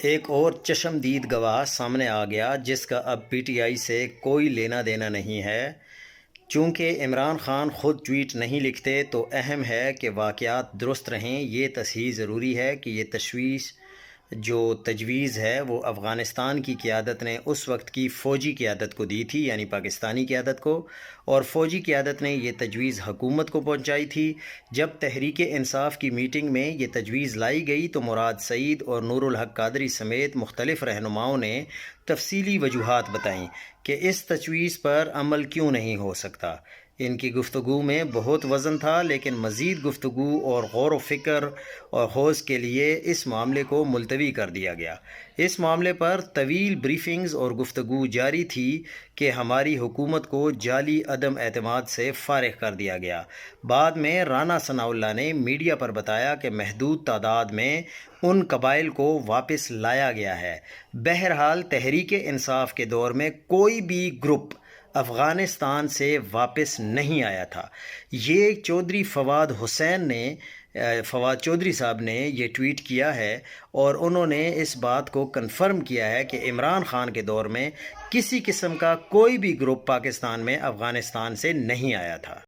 ایک اور چشمدید گواہ سامنے آ گیا جس کا اب پی ٹی آئی سے کوئی لینا دینا نہیں ہے۔ چونکہ عمران خان خود ٹویٹ نہیں لکھتے تو اہم ہے کہ واقعات درست رہیں۔ یہ تصحیح ضروری ہے کہ یہ تجویز ہے وہ افغانستان کی قیادت نے اس وقت کی فوجی قیادت کو دی تھی، یعنی پاکستانی قیادت کو، اور فوجی قیادت نے یہ تجویز حکومت کو پہنچائی تھی۔ جب تحریک انصاف کی میٹنگ میں یہ تجویز لائی گئی تو مراد سعید اور نور الحق قادری سمیت مختلف رہنماؤں نے تفصیلی وجوہات بتائیں کہ اس تجویز پر عمل کیوں نہیں ہو سکتا۔ ان کی گفتگو میں بہت وزن تھا، لیکن مزید گفتگو اور غور و فکر اور خوض کے لیے اس معاملے کو ملتوی کر دیا گیا۔ اس معاملے پر طویل بریفنگز اور گفتگو جاری تھی کہ ہماری حکومت کو جعلی عدم اعتماد سے فارغ کر دیا گیا۔ بعد میں رانا ثناء اللہ نے میڈیا پر بتایا کہ محدود تعداد میں ان قبائل کو واپس لایا گیا ہے۔ بہرحال تحریک انصاف کے دور میں کوئی بھی گروپ افغانستان سے واپس نہیں آیا تھا۔ یہ چودھری فواد چودھری صاحب نے یہ ٹویٹ کیا ہے اور انہوں نے اس بات کو کنفرم کیا ہے کہ عمران خان کے دور میں کسی قسم کا کوئی بھی گروپ پاکستان میں افغانستان سے نہیں آیا تھا۔